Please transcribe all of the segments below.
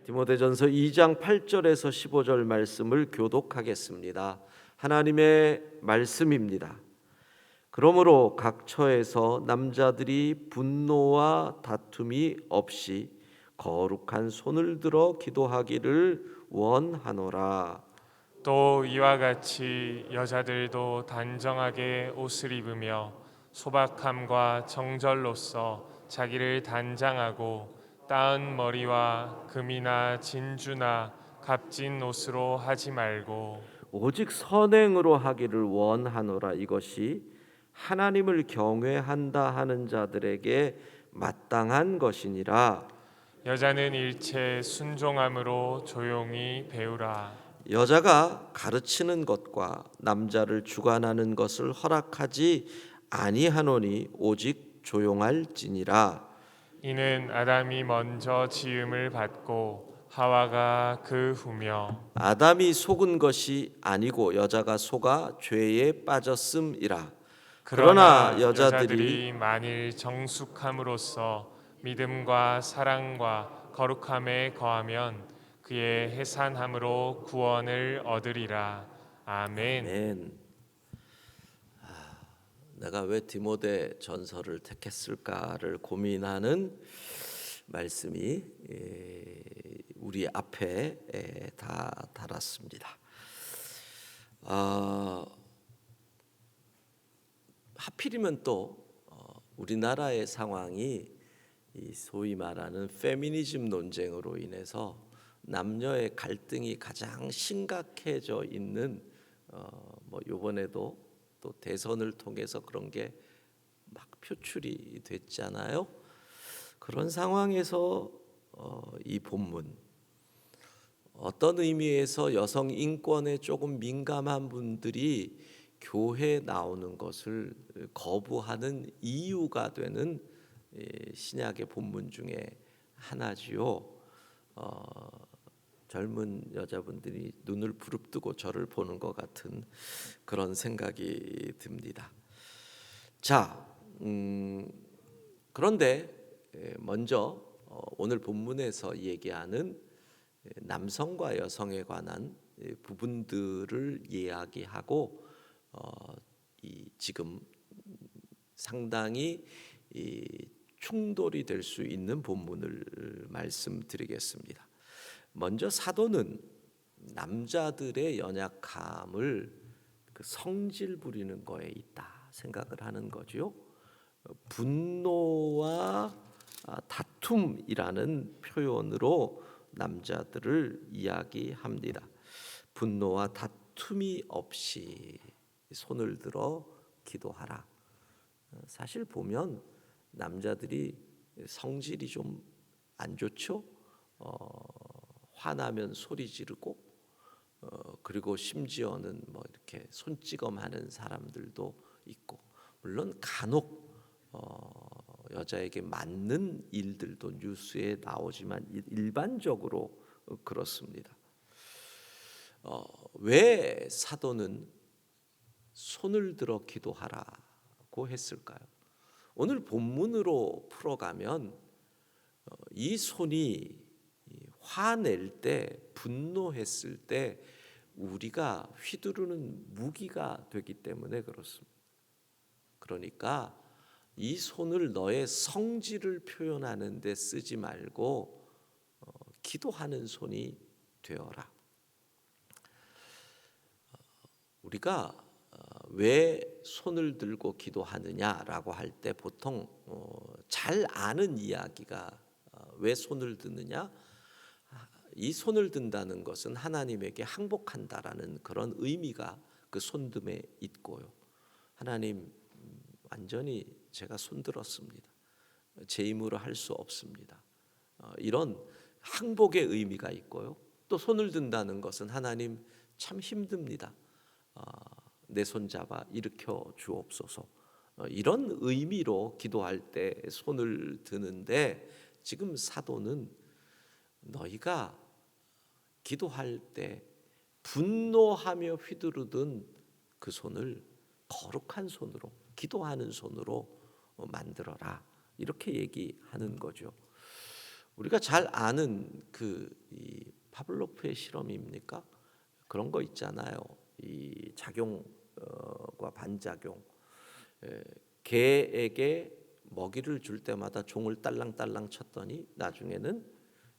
디모데전서 2장 8절에서 15절 말씀을 교독하겠습니다. 하나님의 말씀입니다. 그러므로 각 처에서 남자들이 분노와 다툼이 없이 거룩한 손을 들어 기도하기를 원하노라. 또 이와 같이 여자들도 단정하게 옷을 입으며 소박함과 정절로서 자기를 단장하고 따은 머리와 금이나 진주나 값진 옷으로 하지 말고 오직 선행으로 하기를 원하노라. 이것이 하나님을 경외한다 하는 자들에게 마땅한 것이니라. 여자는 일체 순종함으로 조용히 배우라. 여자가 가르치는 것과 남자를 주관하는 것을 허락하지 아니하노니 오직 조용할지니라. 이는 아담이 먼저 지음을 받고 하와가 그 후며 아담이 속은 것이 아니고 여자가 속아 죄에 빠졌음이라. 그러나 여자들이 만일 정숙함으로써 믿음과 사랑과 거룩함에 거하면 그의 해산함으로 구원을 얻으리라. 아멘. 내가 왜 디모데 전서를 택했을까를 고민하는 말씀이 우리 앞에 다 달았습니다. 하필이면 또 우리나라의 상황이 이 소위 말하는 페미니즘 논쟁으로 인해서 남녀의 갈등이 가장 심각해져 있는 뭐 이번에도 또 대선을 통해서 그런 게 막 표출이 됐잖아요. 그런 상황에서 이 본문 어떤 의미에서 여성 인권에 조금 민감한 분들이 교회에 나오는 것을 거부하는 이유가 되는 신약의 본문 중에 하나지요. 젊은 여자분들이 눈을 부릅뜨고 저를 보는 것 같은 그런 생각이 듭니다. 자, 그런데 먼저 오늘 본문에서 얘기하는 남성과 여성에 관한 부분들을 이야기하고 지금 상당히 충돌이 될 수 있는 본문을 말씀드리겠습니다. 먼저 사도는 남자들의 연약함을 그 성질 부리는 거에 있다 생각을 하는 거죠. 분노와 다툼이라는 표현으로 남자들을 이야기합니다. 분노와 다툼이 없이 손을 들어 기도하라. 사실 보면 남자들이 성질이 좀 안 좋죠. 화나면 소리 지르고 그리고 심지어는 뭐 이렇게 손찌검하는 사람들도 있고, 물론 간혹 여자에게 맞는 일들도 뉴스에 나오지만 일반적으로 그렇습니다. 왜 사도는 손을 들어 기도하라고 했을까요? 오늘 본문으로 풀어가면 이 손이 화낼 때, 분노했을 때 우리가 휘두르는 무기가 되기 때문에 그렇습니다. 그러니까 이 손을 너의 성질을 표현하는 데 쓰지 말고 기도하는 손이 되어라. 우리가 왜 손을 들고 기도하느냐라고 할 때 보통 잘 아는 이야기가 왜 손을 드느냐? 이 손을 든다는 것은 하나님에게 항복한다라는 그런 의미가 그 손듦에 있고요. 하나님, 완전히 제가 손들었습니다. 제 힘으로 할 수 없습니다. 이런 항복의 의미가 있고요. 또 손을 든다는 것은 하나님 참 힘듭니다. 내 손 잡아 일으켜 주옵소서. 이런 의미로 기도할 때 손을 드는데, 지금 사도는 너희가 기도할 때 분노하며 휘두르던 그 손을 거룩한 손으로, 기도하는 손으로 만들어라, 이렇게 얘기하는 거죠. 우리가 잘 아는 이 파블로프의 실험입니까? 그런 거 있잖아요. 이 작용과 반작용. 개에게 먹이를 줄 때마다 종을 딸랑딸랑 쳤더니 나중에는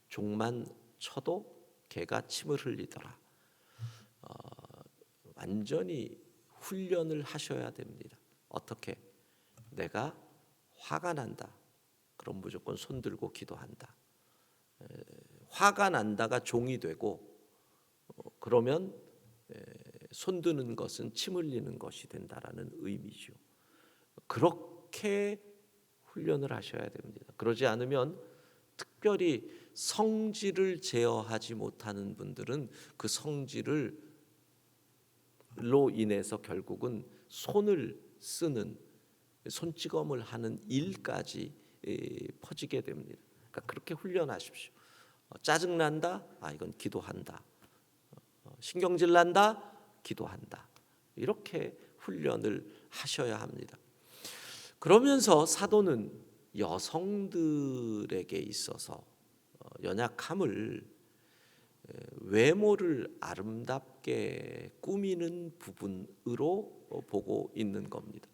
종만 쳐도 개가 침을 흘리더라. 완전히 훈련을 하셔야 됩니다. 어떻게? 내가 화가 난다. 그럼 무조건 손 들고 기도한다. 화가 난다가 종이 되고 그러면 손 드는 것은 침 흘리는 것이 된다라는 의미죠. 그렇게 훈련을 하셔야 됩니다. 그러지 않으면 특별히 성질을 제어하지 못하는 분들은 그 성질로 인해서 결국은 손을 쓰는 손찌검을 하는 일까지 퍼지게 됩니다. 그러니까 그렇게 훈련하십시오. 짜증 난다, 이건 기도한다. 신경질 난다, 기도한다. 이렇게 훈련을 하셔야 합니다. 그러면서 사도는 여성들에게 있어서 연약함을 외모를 아름답게 꾸미는 부분으로 보고 있는 겁니다.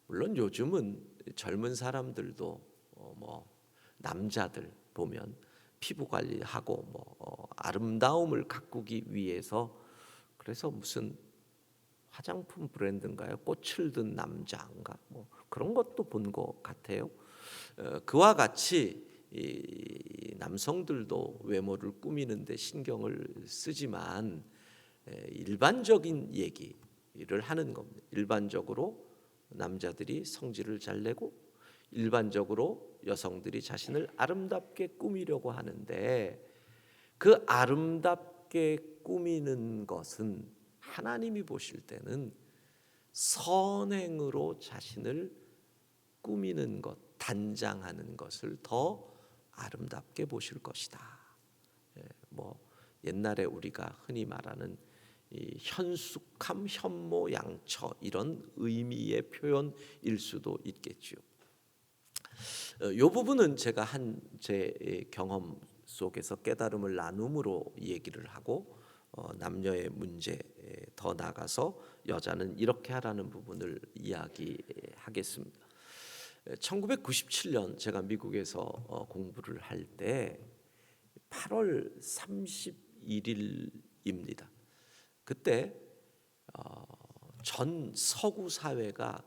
물론 요즘은 젊은 사람들도 남자들 보면 피부 관리하고 아름다움을 가꾸기 위해서 그래서 무슨 화장품 브랜드인가요? 꽃을 든 남자인가 그런 것도 본 것 같아요. 그와 같이 이 남성들도 외모를 꾸미는데 신경을 쓰지만 일반적인 얘기를 하는 겁니다. 일반적으로 남자들이 성질을 잘 내고 일반적으로 여성들이 자신을 아름답게 꾸미려고 하는데 그 아름답게 꾸미는 것은 하나님이 보실 때는 선행으로 자신을 꾸미는 것, 단장하는 것을 더 아름답게 보실 것이다. 옛날에 우리가 흔히 말하는 이 현숙함, 현모, 양처 이런 의미의 표현일 수도 있겠지요. 이 부분은 제가 한 제 경험 속에서 깨달음을 나눔으로 얘기를 하고 남녀의 문제 더 나가서 여자는 이렇게 하라는 부분을 이야기하겠습니다. 1997년 제가 미국에서 공부를 할 때 8월 31일입니다. 그때 전 서구 사회가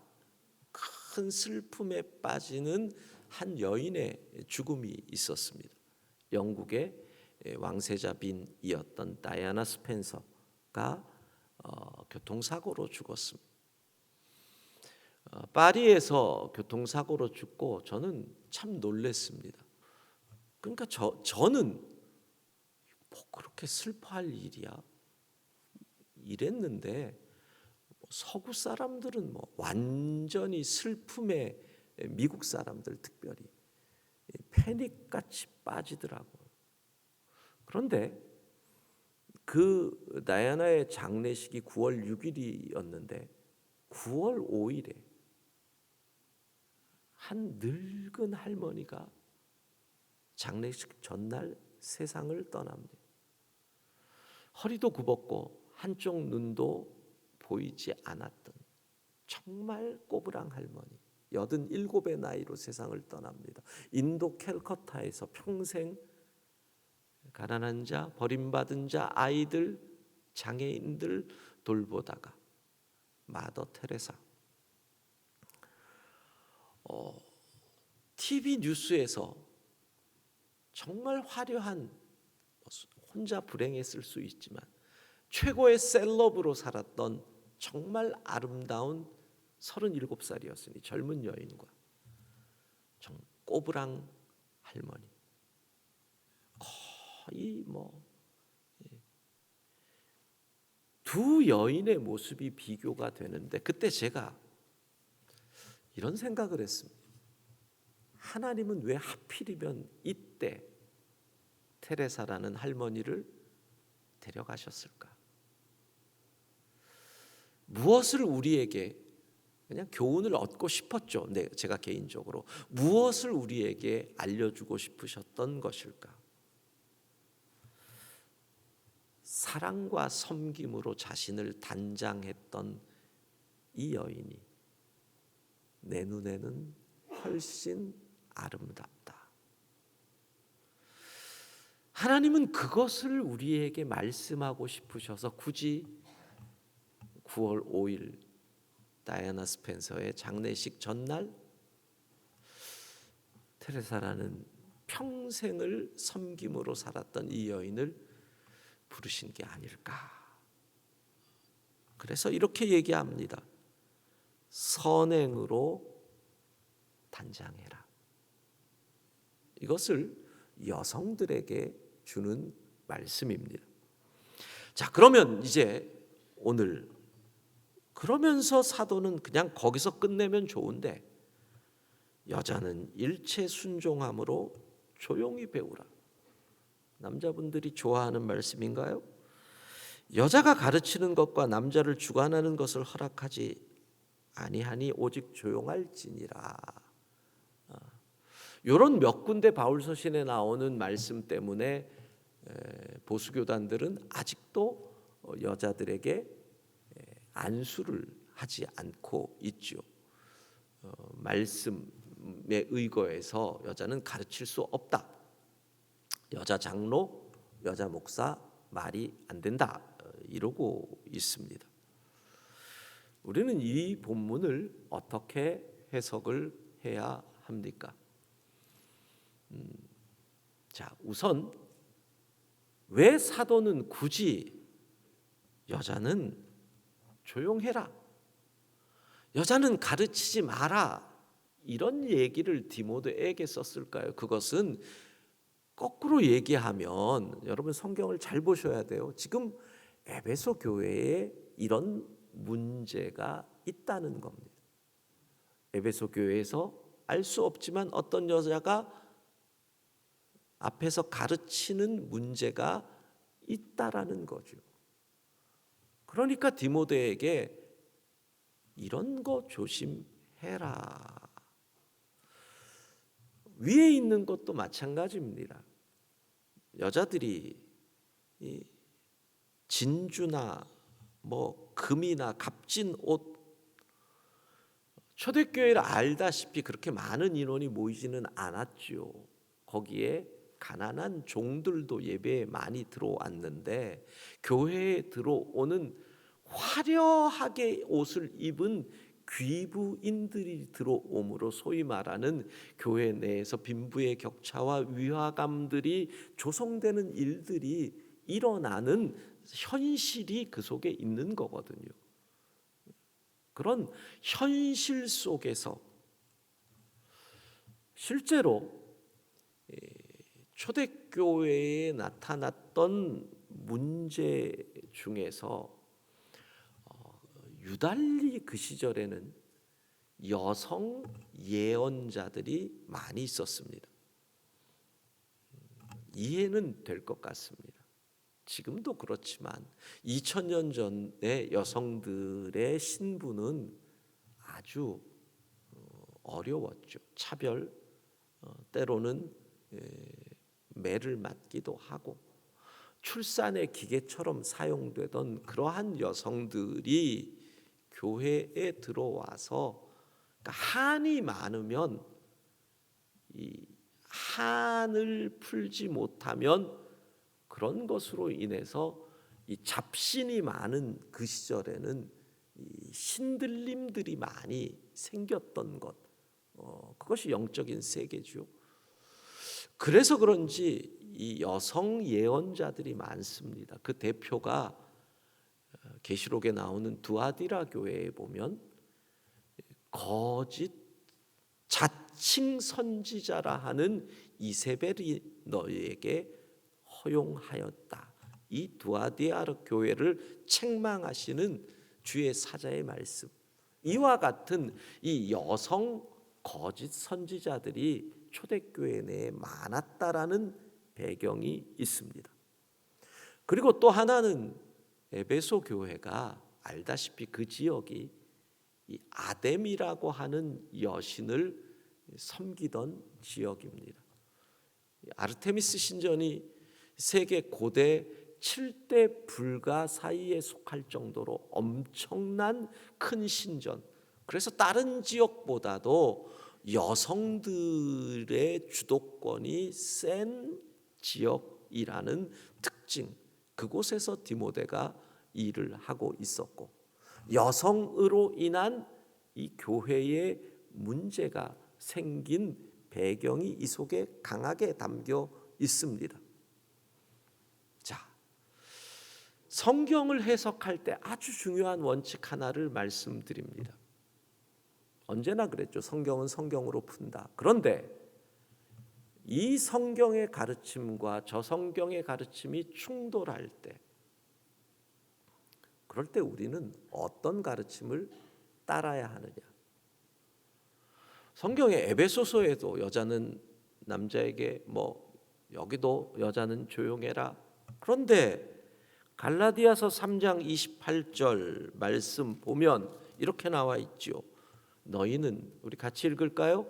큰 슬픔에 빠지는 한 여인의 죽음이 있었습니다. 영국의 왕세자 빈이었던 다이애나 스펜서가 교통사고로 죽었습니다. 파리에서 교통사고로 죽고 저는 참 놀랐습니다. 그러니까 저는 그렇게 슬퍼할 일이야 이랬는데 서구 사람들은 완전히 슬픔에 미국 사람들 특별히 패닉같이 빠지더라고요. 그런데 그 다이애나의 장례식이 9월 6일이었는데 9월 5일에 한 늙은 할머니가 장례식 전날 세상을 떠납니다. 허리도 굽었고 한쪽 눈도 보이지 않았던 정말 꼬부랑 할머니 87의 나이로 세상을 떠납니다. 인도 캘커타에서 평생 가난한 자, 버림받은 자, 아이들, 장애인들 돌보다가 마더 테레사. TV 뉴스에서 정말 화려한 혼자 불행했을 수 있지만 최고의 셀럽으로 살았던 정말 아름다운 37살이었으니 젊은 여인과 꼬부랑 할머니 거의 두 여인의 모습이 비교가 되는데 그때 제가 이런 생각을 했습니다. 하나님은 왜 하필이면 이때 테레사라는 할머니를 데려가셨을까? 무엇을 우리에게 그냥 교훈을 얻고 싶었죠. 네, 제가 개인적으로 무엇을 우리에게 알려주고 싶으셨던 것일까? 사랑과 섬김으로 자신을 단장했던 이 여인이 내 눈에는 훨씬 아름답다. 하나님은 그것을 우리에게 말씀하고 싶으셔서 굳이 9월 5일 다이애나 스펜서의 장례식 전날 테레사라는 평생을 섬김으로 살았던 이 여인을 부르신 게 아닐까. 그래서 이렇게 얘기합니다. 선행으로 단장해라. 이것을 여성들에게 주는 말씀입니다. 자, 그러면 이제 오늘 그러면서 사도는 그냥 거기서 끝내면 좋은데 여자는 일체 순종함으로 조용히 배우라. 남자분들이 좋아하는 말씀인가요? 여자가 가르치는 것과 남자를 주관하는 것을 허락하지 아니하니 오직 조용할지니라. 이런 몇 군데 바울서신에 나오는 말씀 때문에 보수교단들은 아직도 여자들에게 안수를 하지 않고 있죠. 말씀에 의거해서 여자는 가르칠 수 없다. 여자 장로, 여자 목사 말이 안 된다. 이러고 있습니다. 우리는 이 본문을 어떻게 해석을 해야 합니까? 자, 우선 왜 사도는 굳이 여자는 조용해라, 여자는 가르치지 마라 이런 얘기를 디모데에게 썼을까요? 그것은 거꾸로 얘기하면 여러분 성경을 잘 보셔야 돼요. 지금 에베소 교회에 이런 문제가 있다는 겁니다. 에베소 교회에서 알 수 없지만 어떤 여자가 앞에서 가르치는 문제가 있다라는 거죠. 그러니까 디모데에게 이런 거 조심해라. 위에 있는 것도 마찬가지입니다. 여자들이 진주나 금이나 값진 옷, 초대교회를 알다시피 그렇게 많은 인원이 모이지는 않았죠. 거기에 가난한 종들도 예배에 많이 들어왔는데 교회에 들어오는 화려하게 옷을 입은 귀부인들이 들어옴으로 소위 말하는 교회 내에서 빈부의 격차와 위화감들이 조성되는 일들이 일어나는 현실이 그 속에 있는 거거든요. 그런 현실 속에서 실제로 초대교회에 나타났던 문제 중에서 유달리 그 시절에는 여성 예언자들이 많이 있었습니다. 이해는 될 것 같습니다. 지금도 그렇지만 2000년 전의 여성들의 신분은 아주 어려웠죠. 차별, 때로는 매를 맞기도 하고 출산의 기계처럼 사용되던 그러한 여성들이 교회에 들어와서 한이 많으면 이 한을 풀지 못하면 그런 것으로 인해서 이 잡신이 많은 그 시절에는 이 신들림들이 많이 생겼던 것, 그것이 영적인 세계죠. 그래서 그런지 이 여성 예언자들이 많습니다. 그 대표가 계시록에 나오는 두아디라 교회에 보면 거짓 자칭 선지자라 하는 이세벨이 너희에게 허용하였다. 이 두아디라 교회를 책망하시는 주의 사자의 말씀. 이와 같은 이 여성 거짓 선지자들이 초대교회 내에 많았다라는 배경이 있습니다. 그리고 또 하나는 에베소 교회가 알다시피 그 지역이 이 아뎀이라고 하는 여신을 섬기던 지역입니다. 아르테미스 신전이 세계 고대 7대 불가 사이에 속할 정도로 엄청난 큰 신전. 그래서 다른 지역보다도 여성들의 주도권이 센 지역이라는 특징, 그곳에서 디모데가 일을 하고 있었고, 여성으로 인한 이 교회의 문제가 생긴 배경이 이 속에 강하게 담겨 있습니다. 자, 성경을 해석할 때 아주 중요한 원칙 하나를 말씀드립니다. 언제나 그랬죠. 성경은 성경으로 푼다. 그런데 이 성경의 가르침과 저 성경의 가르침이 충돌할 때, 그럴 때 우리는 어떤 가르침을 따라야 하느냐? 성경의 에베소서에도 여자는 남자에게 여기도 여자는 조용해라. 그런데 갈라디아서 3장 28절 말씀 보면 이렇게 나와 있죠. 너희는, 우리 같이 읽을까요?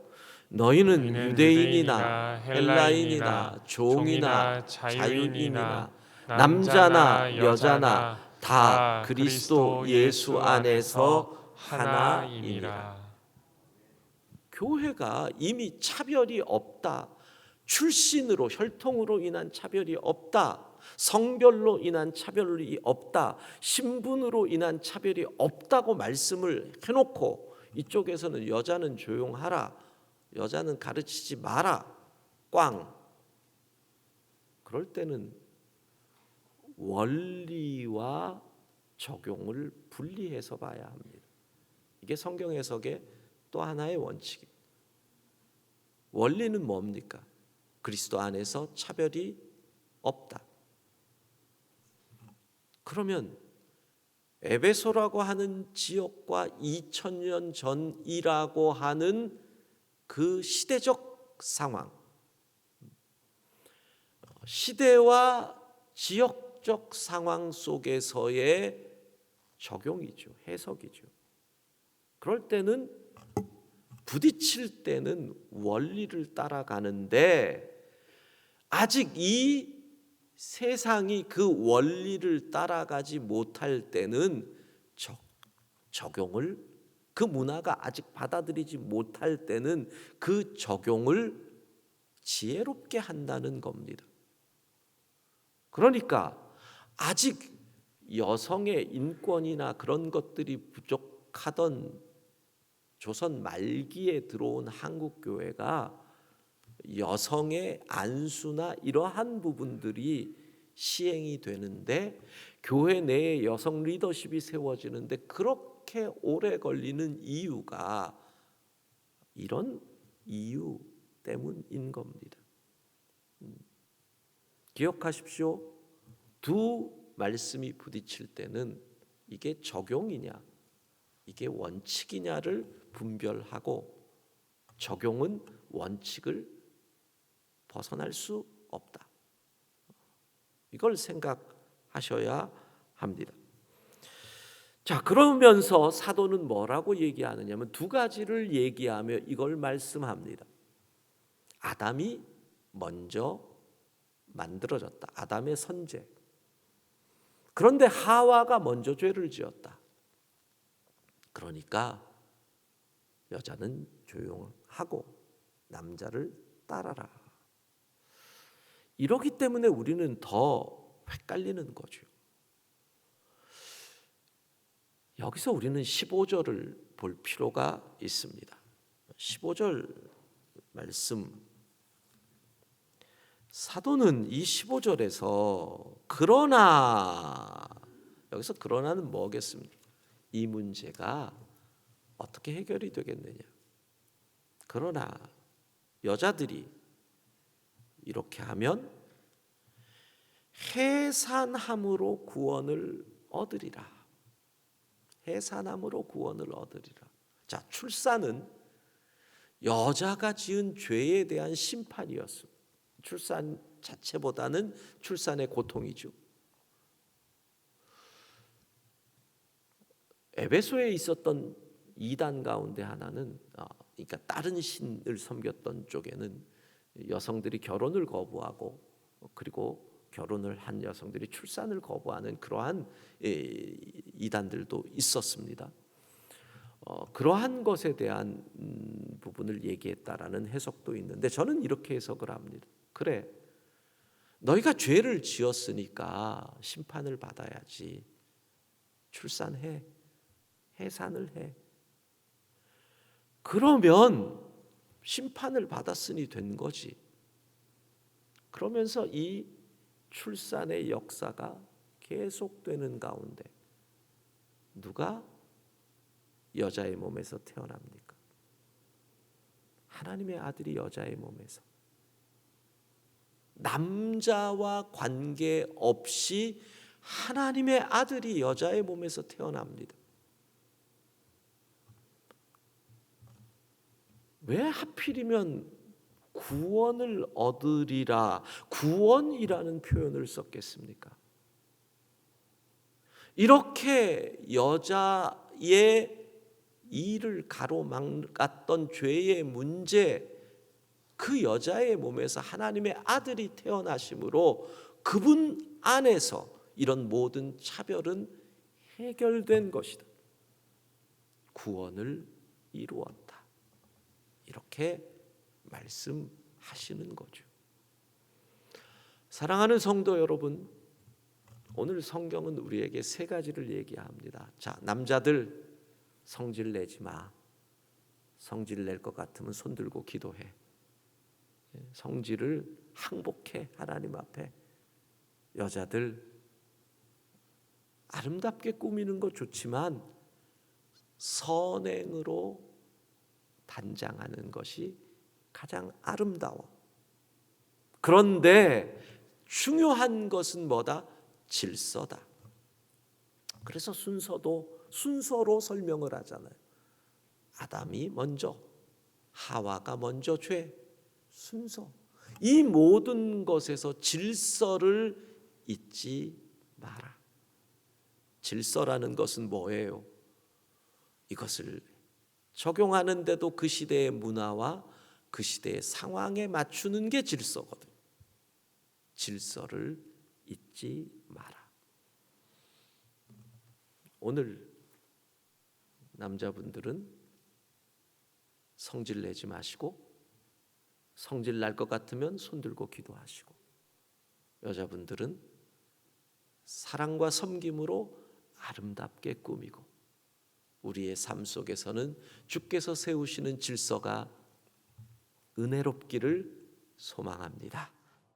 너희는 유대인이나 헬라인이나 종이나 자유인이나 남자나 여자나 다 그리스도 예수 안에서 하나이니라. 교회가 이미 차별이 없다. 출신으로, 혈통으로 인한 차별이 없다. 성별로 인한 차별이 없다. 신분으로 인한 차별이 없다고 말씀을 해놓고 이쪽에서는 여자는 조용하라. 여자는 가르치지 마라. 꽝. 그럴 때는 원리와 적용을 분리해서 봐야 합니다. 이게 성경 해석의 또 하나의 원칙입니다. 원리는 뭡니까? 그리스도 안에서 차별이 없다. 그러면 에베소라고 하는 지역과 2000년 전이라고 하는 그 시대적 상황, 시대와 지역적 상황 속에서의 적용이죠. 해석이죠. 그럴 때는, 부딪힐 때는 원리를 따라가는데, 아직 이 세상이 그 원리를 따라가지 못할 때는 적용을, 그 문화가 아직 받아들이지 못할 때는 그 적용을 지혜롭게 한다는 겁니다. 그러니까 아직 여성의 인권이나 그런 것들이 부족하던 조선 말기에 들어온 한국 교회가 여성의 안수나 이러한 부분들이 시행이 되는데, 교회 내에 여성 리더십이 세워지는데 그렇게 오래 걸리는 이유가 이런 이유 때문인 겁니다. 기억하십시오. 두 말씀이 부딪힐 때는 이게 적용이냐, 이게 원칙이냐를 분별하고, 적용은 원칙을 벗어날 수 없다. 이걸 생각하셔야 합니다. 자, 그러면서 사도는 뭐라고 얘기하느냐면 두 가지를 얘기하며 이걸 말씀합니다. 아담이 먼저 만들어졌다. 아담의 선제. 그런데 하와가 먼저 죄를 지었다. 그러니까 여자는 조용하고 남자를 따라라. 이러기 때문에 우리는 더 헷갈리는 거죠. 여기서 우리는 15절을 볼 필요가 있습니다. 15절 말씀, 사도는 이 15절에서 그러나, 여기서 그러나는 뭐겠습니까? 이 문제가 어떻게 해결이 되겠느냐. 그러나 여자들이 이렇게 하면 해산함으로 구원을 얻으리라. 해산함으로 구원을 얻으리라. 자, 출산은 여자가 지은 죄에 대한 심판이었습니다. 출산 자체보다는 출산의 고통이죠. 에베소에 있었던 이단 가운데 하나는 그러니까 다른 신을 섬겼던 쪽에는 여성들이 결혼을 거부하고 그리고 결혼을 한 여성들이 출산을 거부하는 그러한 이단들도 있었습니다. 그러한 것에 대한 부분을 얘기했다라는 해석도 있는데 저는 이렇게 해석을 합니다. 그래, 너희가 죄를 지었으니까 심판을 받아야지. 출산해, 해산을 해. 그러면 심판을 받았으니 된 거지. 그러면서 이 출산의 역사가 계속되는 가운데 누가 여자의 몸에서 태어납니까? 하나님의 아들이 여자의 몸에서. 남자와 관계없이 하나님의 아들이 여자의 몸에서 태어납니다. 왜 하필이면 구원을 얻으리라, 구원이라는 표현을 썼겠습니까? 이렇게 여자의 이를 가로막았던 죄의 문제, 그 여자의 몸에서 하나님의 아들이 태어나심으로 그분 안에서 이런 모든 차별은 해결된 것이다. 구원을 이루었다. 이렇게 말씀하시는 거죠. 사랑하는 성도 여러분, 오늘 성경은 우리에게 세 가지를 얘기합니다. 자, 남자들 성질 내지 마. 성질 낼 것 같으면 손 들고 기도해. 성질을 항복해, 하나님 앞에. 여자들 아름답게 꾸미는 거 좋지만 선행으로 단장하는 것이 가장 아름다워. 그런데 중요한 것은 뭐다? 질서다. 그래서 순서로 설명을 하잖아요. 아담이 먼저, 하와가 먼저 죄, 순서. 이 모든 것에서 질서를 잊지 마라. 질서라는 것은 뭐예요? 이것을 적용하는데도 그 시대의 문화와 그 시대의 상황에 맞추는 게 질서거든. 질서를 잊지 마라. 오늘 남자분들은 성질 내지 마시고, 성질 날 것 같으면 손 들고 기도하시고, 여자분들은 사랑과 섬김으로 아름답게 꾸미고, 우리의 삶 속에서는 주께서 세우시는 질서가 은혜롭기를 소망합니다.